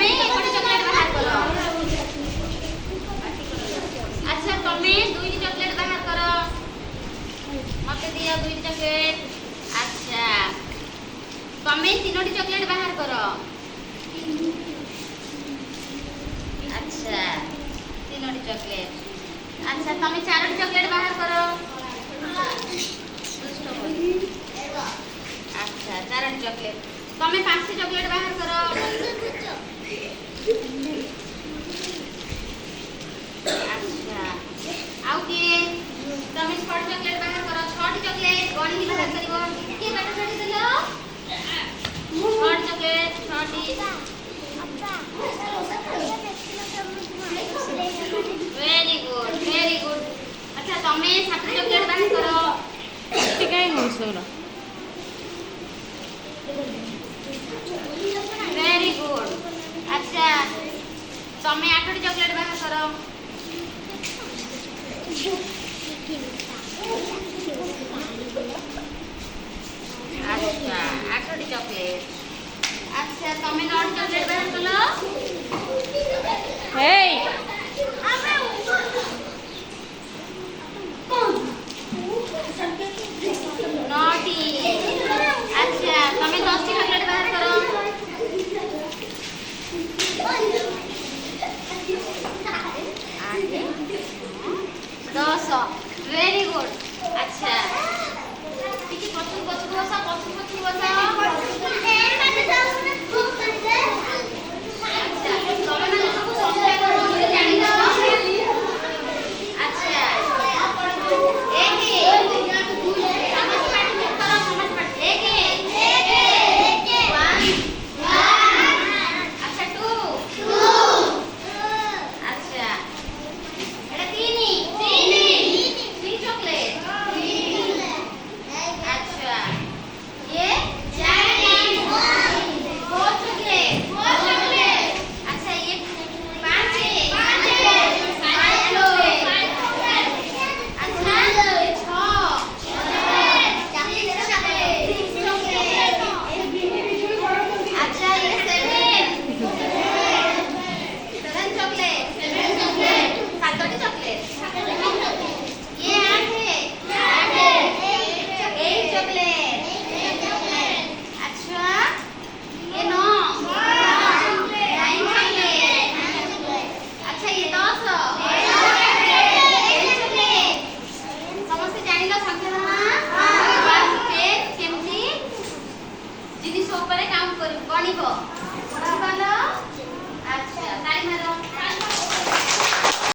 तमे एकोटी चॉकलेट बाहर करो। अच्छा तमे दुईटी चॉकलेट बाहर करो। मते दिया दुईटी चॉकलेट। अच्छा तमे तीनोटी चॉकलेट बाहर करो। अच्छा तीनोटी चॉकलेट। अच्छा तमे चारोटी चॉकलेट बाहर करो। अच्छा चारोटी चॉकलेट। तमे पांचटी चॉकलेट बाहर करो। अच्छा आउ किए तमे 6 चॉकलेट बाहर करो। 6टी चॉकलेट गणी की बाहर करिवो। के बाटा छाडी देलो 6 चॉकलेट 6टी। Very good very good. अच्छा तमे 7 चॉकलेट बाहर करो। ठीक है हो सोना वेरी गुड। अच्छा तमे 8टी चॉकलेट बाहर करो। अच्छा 8टी चॉकलेट। अच्छा तमे 9टी चॉकलेट बाहर करो। हे नौटी। अच्छा तमे 10टी चॉकलेट बाहर करो। आगे 10 वेरी गुड। अच्छा टिके पछुर पछुर बसा पछुर पछुर बसा। अच्छा तमे ना सब संख्या करो मुझे जानि दो। अच्छा एक समझ पाठ करो समझ पाठ एक 1 अच्छा 2 अच्छा एटा 3 चॉकलेट। अच्छा ये 4 चॉकलेट। अच्छा ये 5 अच्छा ये 6 अच्छा ये 7 चॉकलेट 7टी चॉकलेट। ये 8 चॉकलेट। अच्छा ये 9 चॉकलेट। अच्छा ये 10 चॉकलेट। समस्त जानिलो संख्या